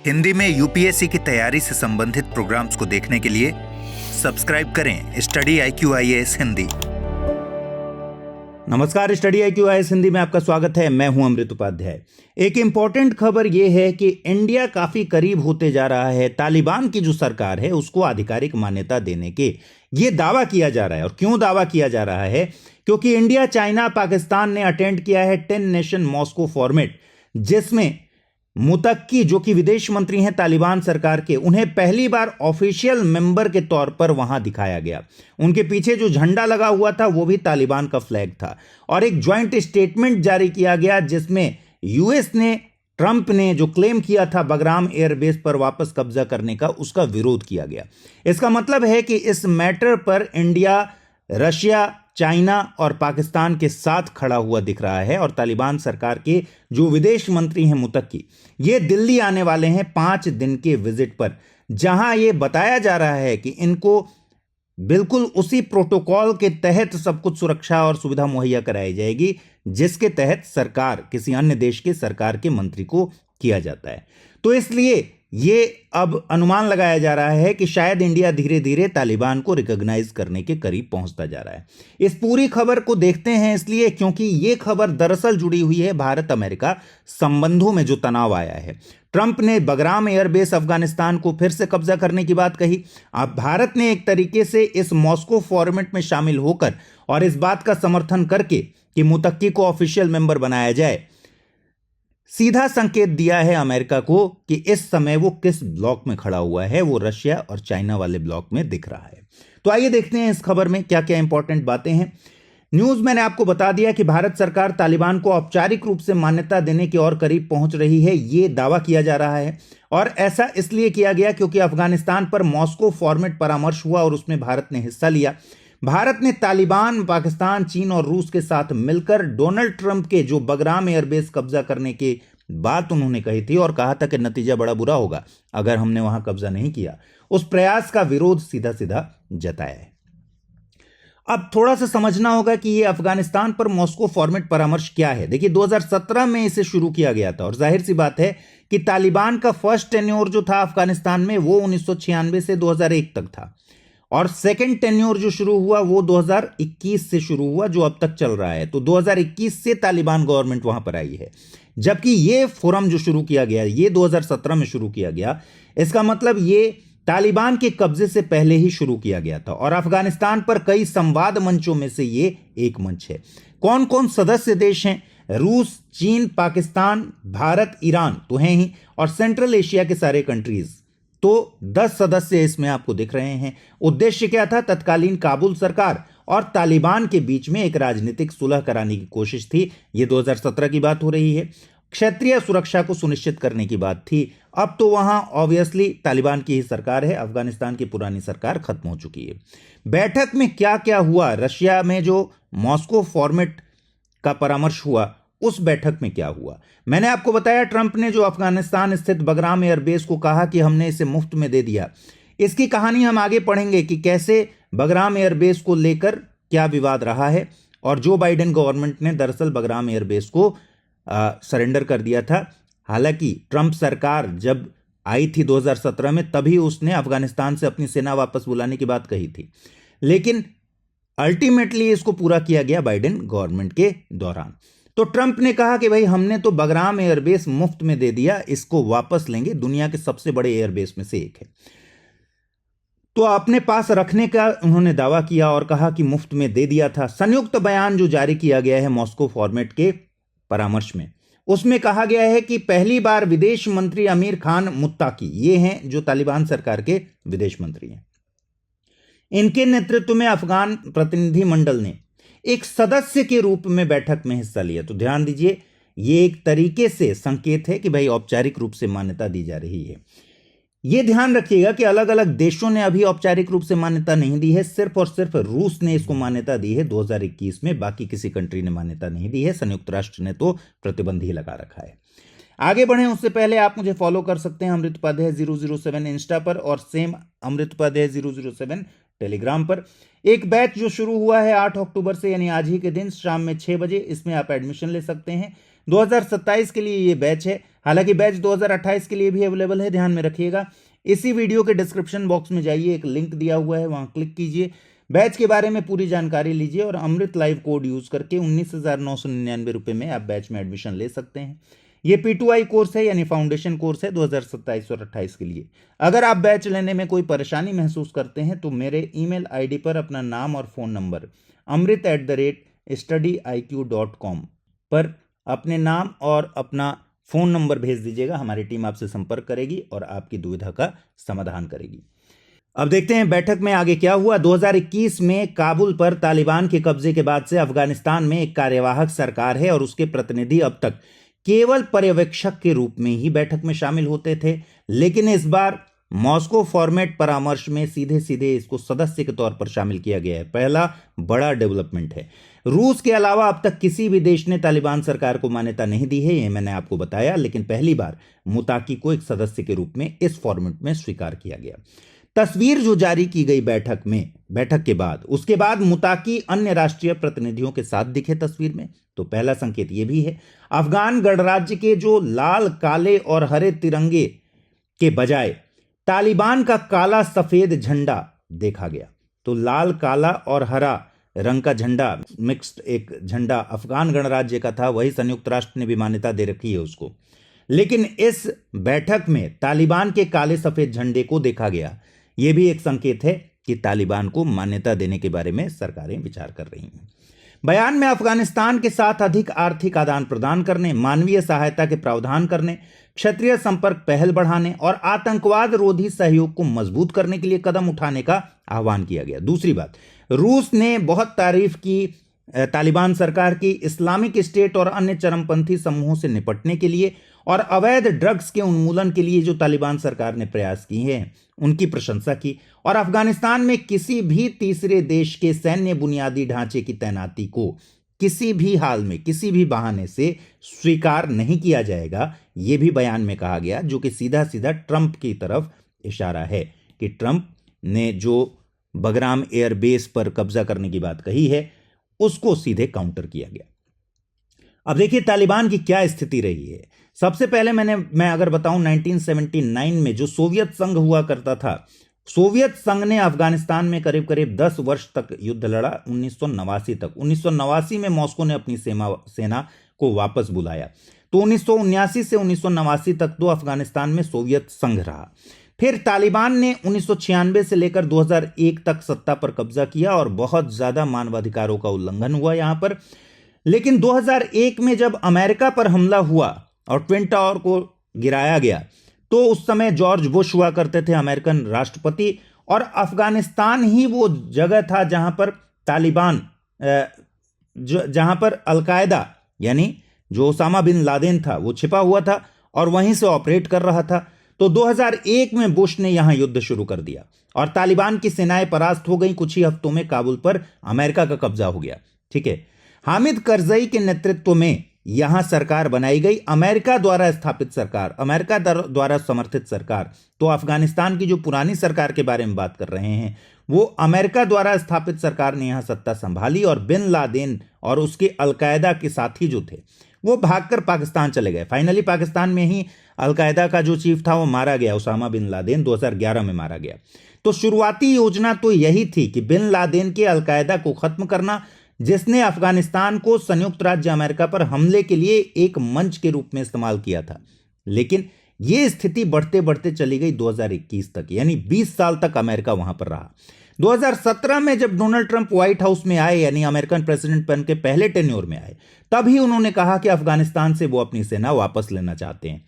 हिंदी में यूपीएससी की तैयारी से संबंधित प्रोग्राम्स को देखने के लिए सब्सक्राइब करें स्टडी IQIAS हिंदी। नमस्कार, स्टडी IQIAS हिंदी में आपका स्वागत है। मैं हूं अमृत उपाध्याय। एक इंपॉर्टेंट खबर यह है कि इंडिया काफी करीब होते जा रहा है तालिबान की जो सरकार है उसको आधिकारिक मान्यता देने के। ये दावा किया जा रहा है। और क्यों दावा किया जा रहा है? क्योंकि इंडिया, चाइना, पाकिस्तान ने अटेंड किया है 10 नेशन मॉस्को फॉर्मेट, जिसमें मुतक्की जो कि विदेश मंत्री हैं तालिबान सरकार के, उन्हें पहली बार ऑफिशियल मेंबर के तौर पर वहां दिखाया गया। उनके पीछे जो झंडा लगा हुआ था वो भी तालिबान का फ्लैग था। और एक ज्वाइंट स्टेटमेंट जारी किया गया जिसमें यूएस ने, ट्रंप ने जो क्लेम किया था बगराम एयरबेस पर वापस कब्जा करने का, उसका विरोध किया गया। इसका मतलब है कि इस मैटर पर इंडिया, रशिया, चाइना और पाकिस्तान के साथ खड़ा हुआ दिख रहा है। और तालिबान सरकार के जो विदेश मंत्री हैं मुतक्की, ये दिल्ली आने वाले हैं 5 दिन के विजिट पर, जहां ये बताया जा रहा है कि इनको बिल्कुल उसी प्रोटोकॉल के तहत सब कुछ सुरक्षा और सुविधा मुहैया कराई जाएगी जिसके तहत सरकार, किसी अन्य देश के सरकार के मंत्री को किया जाता है। तो इसलिए ये अब अनुमान लगाया जा रहा है कि शायद इंडिया धीरे धीरे तालिबान को रिकॉग्नाइज करने के करीब पहुंचता जा रहा है। इस पूरी खबर को देखते हैं इसलिए क्योंकि ये खबर दरअसल जुड़ी हुई है भारत अमेरिका संबंधों में जो तनाव आया है। ट्रंप ने बगराम एयरबेस अफगानिस्तान को फिर से कब्जा करने की बात कही। अब भारत ने एक तरीके से इस मॉस्को फॉर्मेट में शामिल होकर और इस बात का समर्थन करके कि मुतक्की को ऑफिशियल मेंबर बनाया जाए, सीधा संकेत दिया है अमेरिका को कि इस समय वो किस ब्लॉक में खड़ा हुआ है। वो रशिया और चाइना वाले ब्लॉक में दिख रहा है। तो आइए देखते हैं इस खबर में क्या क्या इंपॉर्टेंट बातें हैं। न्यूज मैंने आपको बता दिया कि भारत सरकार तालिबान को औपचारिक रूप से मान्यता देने के और करीब पहुंच रही है, ये दावा किया जा रहा है। और ऐसा इसलिए किया गया क्योंकि अफगानिस्तान पर मॉस्को फॉर्मेट परामर्श हुआ और उसमें भारत ने हिस्सा लिया। भारत ने तालिबान, पाकिस्तान, चीन और रूस के साथ मिलकर डोनाल्ड ट्रंप के जो बगराम एयरबेस कब्जा करने की बात उन्होंने कही थी और कहा था कि नतीजा बड़ा बुरा होगा अगर हमने वहां कब्जा नहीं किया, उस प्रयास का विरोध सीधा सीधा जताया है। अब थोड़ा सा समझना होगा कि ये अफगानिस्तान पर मॉस्को फॉर्मेट परामर्श क्या है। देखिए, 2017 में इसे शुरू किया गया था और जाहिर सी बात है कि तालिबान का फर्स्ट टेन्योर जो था अफगानिस्तान में वो 1996 से 2001 तक था और सेकंड टेन्योर जो शुरू हुआ वो 2021 से शुरू हुआ, जो अब तक चल रहा है। तो 2021 से तालिबान गवर्नमेंट वहां पर आई है, जबकि ये फोरम जो शुरू किया गया ये 2017 में शुरू किया गया। इसका मतलब ये तालिबान के कब्जे से पहले ही शुरू किया गया था और अफगानिस्तान पर कई संवाद मंचों में से ये एक मंच है। कौन कौन सदस्य देश हैं? रूस, चीन, पाकिस्तान, भारत, ईरान तो हैं ही, और सेंट्रल एशिया के सारे कंट्रीज। तो 10 सदस्य इसमें आपको दिख रहे हैं। उद्देश्य क्या था? तत्कालीन काबुल सरकार और तालिबान के बीच में एक राजनीतिक सुलह कराने की कोशिश थी। यह 2017 की बात हो रही है। क्षेत्रीय सुरक्षा को सुनिश्चित करने की बात थी। अब तो वहां ऑब्वियसली तालिबान की ही सरकार है, अफगानिस्तान की पुरानी सरकार खत्म हो चुकी है। बैठक में क्या क्या हुआ? रशिया में जो मॉस्को फॉर्मेट का परामर्श हुआ उस बैठक में क्या हुआ? मैंने आपको बताया ट्रंप ने जो अफगानिस्तान स्थित बगराम एयरबेस को कहा कि हमने इसे मुफ्त में दे दिया। इसकी कहानी हम आगे पढ़ेंगे कि कैसे बगराम एयरबेस को लेकर क्या विवाद रहा है और जो बाइडेन गवर्नमेंट ने दरअसल बगराम एयरबेस को सरेंडर कर दिया था। हालांकि ट्रंप सरकार जब आई थी 2017 में तभी उसने अफगानिस्तान से अपनी सेना वापस बुलाने की बात कही थी, लेकिन अल्टीमेटली इसको पूरा किया गया बाइडेन गवर्नमेंट के दौरान। तो ट्रंप ने कहा कि भाई हमने तो बगराम एयरबेस मुफ्त में दे दिया, इसको वापस लेंगे, दुनिया के सबसे बड़े एयरबेस में से एक है। तो अपने पास रखने का उन्होंने दावा किया और कहा कि मुफ्त में दे दिया था। संयुक्त बयान जो जारी किया गया है मॉस्को फॉर्मेट के परामर्श में, उसमें कहा गया है कि पहली बार विदेश मंत्री अमीर खान मुत्ताकी, ये हैं जो तालिबान सरकार के विदेश मंत्री हैं, इनके नेतृत्व में अफगान प्रतिनिधि मंडल ने एक सदस्य के रूप में बैठक में हिस्सा लिया। तो ध्यान दीजिए, ये एक तरीके से संकेत है कि भाई औपचारिक रूप से मान्यता दी जा रही है। यह ध्यान रखिएगा कि अलग अलग देशों ने अभी औपचारिक रूप से मान्यता नहीं दी है, सिर्फ और सिर्फ रूस ने इसको मान्यता दी है 2021 में, बाकी किसी कंट्री ने मान्यता नहीं दी है। संयुक्त राष्ट्र ने तो प्रतिबंध ही लगा रखा है। आगे बढ़े उससे पहले आप मुझे फॉलो कर सकते हैं अमृत उपाध्याय 007 इंस्टा पर और सेम अमृत उपाध्याय 007 टेलीग्राम पर। एक बैच जो शुरू हुआ है 8 अक्टूबर से, यानी आज ही के दिन शाम में 6 बजे, इसमें आप एडमिशन ले सकते हैं। 2027 के लिए ये बैच है। हालांकि बैच 2028 के लिए भी अवेलेबल है, ध्यान में रखिएगा। इसी वीडियो के डिस्क्रिप्शन बॉक्स में जाइए, एक लिंक दिया हुआ है, वहां क्लिक कीजिए, बैच के बारे में पूरी जानकारी लीजिए और अमृत लाइव कोड यूज करके 19,999 रुपये में आप बैच में एडमिशन ले सकते हैं। ये P2I कोर्स है, यानी फाउंडेशन कोर्स है 2027 और 28 के लिए। अगर आप बैच लेने में कोई परेशानी महसूस करते हैं तो मेरे ईमेल आईडी पर अपना नाम और फ़ोन नंबर amrit@studiiq.com पर अपने नाम और अपना फ़ोन नंबर भेज दीजिएगा। हमारी टीम आपसे संपर्क करेगी और आपकी दुविधा का समाधान करेगी। अब देखते हैं बैठक में आगे क्या हुआ। 2021 में काबुल पर तालिबान के कब्जे के बाद से अफगानिस्तान में एक कार्यवाहक सरकार है और उसके प्रतिनिधि अब तक केवल पर्यवेक्षक के रूप में ही बैठक में शामिल होते थे, लेकिन इस बार मॉस्को फॉर्मेट परामर्श में सीधे सीधे इसको सदस्य के तौर पर शामिल किया गया है। पहला बड़ा डेवलपमेंट है। रूस के अलावा अब तक किसी भी देश ने तालिबान सरकार को मान्यता नहीं दी है, ये मैंने आपको बताया, लेकिन पहली बार मुताकी को एक सदस्य के रूप में इस फॉर्मेट में स्वीकार किया गया। तस्वीर जो जारी की गई बैठक के बाद, उसके बाद मुताकी अन्य राष्ट्रीय प्रतिनिधियों के साथ दिखे तस्वीर में, तो पहला संकेत यह भी है। अफगान गणराज्य के जो लाल, काले और हरे तिरंगे के बजाय तालिबान का काला सफेद झंडा देखा गया। तो लाल, काला और हरा रंग का झंडा, मिक्स्ड एक झंडा अफगान गणराज्य का था, वही संयुक्त राष्ट्र ने भी मान्यता दे रखी है उसको। लेकिन इस बैठक में तालिबान के काले सफेद झंडे को देखा गया। यह भी एक संकेत है कि तालिबान को मान्यता देने के बारे में सरकारें विचार कर रही हैं। बयान में अफगानिस्तान के साथ अधिक आर्थिक आदान प्रदान करने, मानवीय सहायता के प्रावधान करने, क्षेत्रीय संपर्क पहल बढ़ाने और आतंकवाद रोधी सहयोग को मजबूत करने के लिए कदम उठाने का आह्वान किया गया। दूसरी बात, रूस ने बहुत तारीफ की तालिबान सरकार की इस्लामिक स्टेट और अन्य चरमपंथी समूहों से निपटने के लिए और अवैध ड्रग्स के उन्मूलन के लिए जो तालिबान सरकार ने प्रयास किए हैं उनकी प्रशंसा की, और अफगानिस्तान में किसी भी तीसरे देश के सैन्य बुनियादी ढांचे की तैनाती को किसी भी हाल में, किसी भी बहाने से स्वीकार नहीं किया जाएगा, यह भी बयान में कहा गया, जो कि सीधा सीधा ट्रंप की तरफ इशारा है कि ट्रंप ने जो बगराम एयरबेस पर कब्जा करने की बात कही है उसको सीधे काउंटर किया गया। अब देखिए तालिबान की क्या स्थिति रही है। सबसे पहले मैं अगर बताऊं, 1979 में जो सोवियत संघ हुआ करता था, सोवियत संघ ने अफगानिस्तान में करीब करीब 10 वर्ष तक युद्ध लड़ा, 1989 तक। 1989 में मॉस्को ने अपनी सेना को वापस बुलाया। तो 1979 से 1989 तक तो अफगानिस्तान में सोवियत संघ रहा। फिर तालिबान ने 1996 से लेकर 2001 तक सत्ता पर कब्जा किया और बहुत ज्यादा मानवाधिकारों का उल्लंघन हुआ यहां पर। लेकिन 2001 में जब अमेरिका पर हमला हुआ और ट्विन टावर को गिराया गया, तो उस समय जॉर्ज बुश हुआ करते थे अमेरिकन राष्ट्रपति, और अफगानिस्तान ही वो जगह था जहां पर तालिबान, जहां पर अलकायदा यानी जो ओसामा बिन लादेन था वो छिपा हुआ था और वहीं से ऑपरेट कर रहा था। तो 2001 में बुश ने यहां युद्ध शुरू कर दिया और तालिबान की सेनाएं परास्त हो गई। कुछ ही हफ्तों में काबुल पर अमेरिका का कब्जा हो गया। ठीक है, हामिद करजई के नेतृत्व में यहां सरकार बनाई गई, अमेरिका द्वारा स्थापित सरकार, अमेरिका द्वारा समर्थित सरकार। तो अफगानिस्तान की जो पुरानी सरकार के बारे में बात कर रहे हैं, वो अमेरिका द्वारा स्थापित सरकार ने यहां सत्ता संभाली और बिन लादेन और उसके अलकायदा के साथी जो थे वो भागकर पाकिस्तान चले गए। फाइनली पाकिस्तान में ही अलकायदा का जो चीफ था वो मारा गया, ओसामा बिन लादेन 2011 में मारा गया। तो शुरुआती योजना तो यही थी कि बिन लादेन के अलकायदा को खत्म करना, जिसने अफगानिस्तान को संयुक्त राज्य अमेरिका पर हमले के लिए एक मंच के रूप में इस्तेमाल किया था। लेकिन यह स्थिति बढ़ते बढ़ते चली गई 2021 तक, यानी 20 साल तक अमेरिका वहां पर रहा। 2017 में जब डोनाल्ड ट्रंप व्हाइट हाउस में आए, यानी अमेरिकन प्रेसिडेंट बन के पहले टेन्योर में आए, तभी उन्होंने कहा कि अफगानिस्तान से वो अपनी सेना वापस लेना चाहते हैं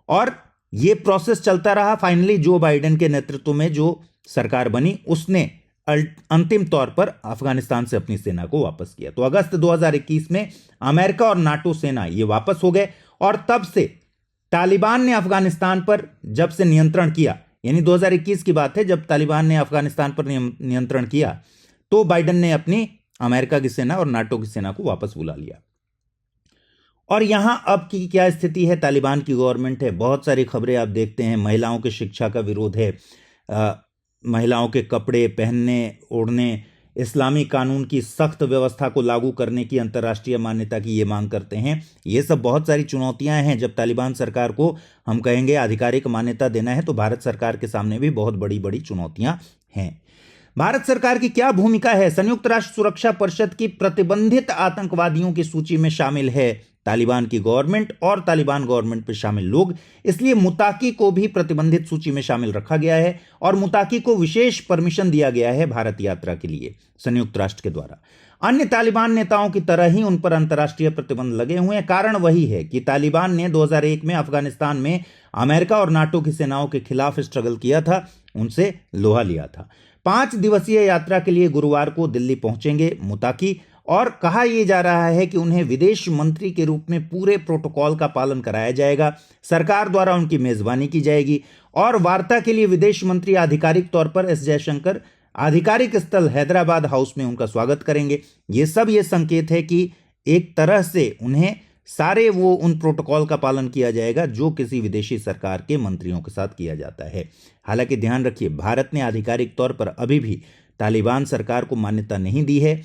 और यह प्रोसेस चलता रहा। फाइनली जो बाइडेन के नेतृत्व में जो सरकार बनी उसने अंतिम तौर पर अफगानिस्तान से अपनी सेना को वापस किया। तो अगस्त 2021 में अमेरिका और नाटो सेना ये वापस हो गए और तब से तालिबान ने अफगानिस्तान पर जब से नियंत्रण किया, यानी 2021 की बात है, जब तालिबान ने अफगानिस्तान पर नियंत्रण किया तो बाइडेन ने अपनी अमेरिका की सेना और नाटो की सेना को वापस बुला लिया। और यहां अब की क्या स्थिति है, तालिबान की गवर्नमेंट है, बहुत सारी खबरें आप देखते हैं, महिलाओं की शिक्षा का विरोध है, महिलाओं के कपड़े पहनने ओढ़ने इस्लामी कानून की सख्त व्यवस्था को लागू करने की अंतर्राष्ट्रीय मान्यता की ये मांग करते हैं। ये सब बहुत सारी चुनौतियां हैं। जब तालिबान सरकार को हम कहेंगे आधिकारिक मान्यता देना है तो भारत सरकार के सामने भी बहुत बड़ी बड़ी चुनौतियां हैं। भारत सरकार की क्या भूमिका है? संयुक्त राष्ट्र सुरक्षा परिषद की प्रतिबंधित आतंकवादियों की सूची में शामिल है तालिबान की गवर्नमेंट और तालिबान गवर्नमेंट में शामिल लोग, इसलिए मुताकी को भी प्रतिबंधित सूची में शामिल रखा गया है और मुताकी को विशेष परमिशन दिया गया है भारत यात्रा के लिए संयुक्त राष्ट्र के द्वारा। अन्य तालिबान नेताओं की तरह ही उन पर अंतर्राष्ट्रीय प्रतिबंध लगे हुए हैं। कारण वही है कि तालिबान ने 2001 में अफगानिस्तान में अमेरिका और नाटो की सेनाओं के खिलाफ स्ट्रगल किया था, उनसे लोहा लिया था। 5 दिवसीय यात्रा के लिए गुरुवार को दिल्ली पहुंचेंगे मुताकी और कहा यह जा रहा है कि उन्हें विदेश मंत्री के रूप में पूरे प्रोटोकॉल का पालन कराया जाएगा। सरकार द्वारा उनकी मेजबानी की जाएगी और वार्ता के लिए विदेश मंत्री आधिकारिक तौर पर एस जयशंकर आधिकारिक स्थल हैदराबाद हाउस में उनका स्वागत करेंगे। ये सब ये संकेत है कि एक तरह से उन्हें सारे उन प्रोटोकॉल का पालन किया जाएगा जो किसी विदेशी सरकार के मंत्रियों के साथ किया जाता है। हालांकि ध्यान रखिए, भारत ने आधिकारिक तौर पर अभी भी तालिबान सरकार को मान्यता नहीं दी है।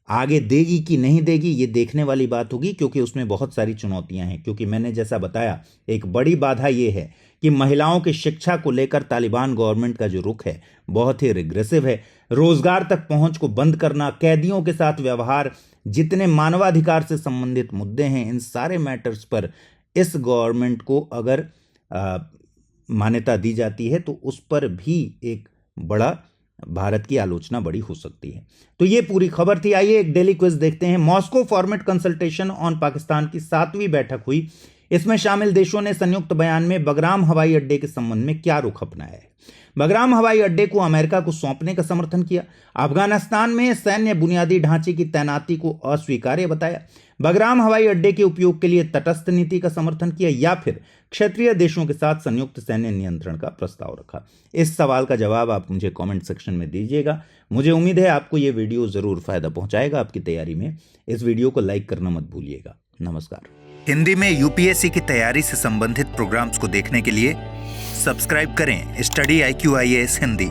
आगे देगी कि नहीं देगी ये देखने वाली बात होगी, क्योंकि उसमें बहुत सारी चुनौतियां हैं। क्योंकि मैंने जैसा बताया, एक बड़ी बाधा ये है कि महिलाओं की शिक्षा को लेकर तालिबान गवर्नमेंट का जो रुख है बहुत ही रिग्रेसिव है। रोजगार तक पहुंच को बंद करना, कैदियों के साथ व्यवहार, जितने मानवाधिकार से संबंधित मुद्दे हैं, इन सारे मैटर्स पर इस गवर्नमेंट को अगर मान्यता दी जाती है तो उस पर भी एक बड़ा भारत की आलोचना बड़ी हो सकती है। तो ये पूरी खबर थी। आइए एक डेली क्विज देखते हैं। Moscow format consultation on Pakistan की 7वीं बैठक हुई। इसमें शामिल देशों ने संयुक्त बयान में बगराम हवाई अड्डे के संबंध में क्या रुख अपनाया है? बगराम हवाई अड्डे को अमेरिका को सौंपने का समर्थन किया, अफगानिस्तान में सैन्य बुनियादी ढांचे की तैनाती को अस्वीकार्य बताया, बगराम हवाई अड्डे के उपयोग के लिए तटस्थ नीति का समर्थन किया, या फिर क्षेत्रीय देशों के साथ संयुक्त सैन्य नियंत्रण का प्रस्ताव रखा? इस सवाल का जवाब आप मुझे कमेंट सेक्शन में दीजिएगा। मुझे उम्मीद है आपको ये वीडियो जरूर फायदा पहुंचाएगा आपकी तैयारी में। इस वीडियो को लाइक करना मत भूलिएगा। नमस्कार। हिंदी में यूपीएससी की तैयारी से संबंधित प्रोग्राम्स को देखने के लिए सब्सक्राइब करें स्टडी IQ IAS हिंदी।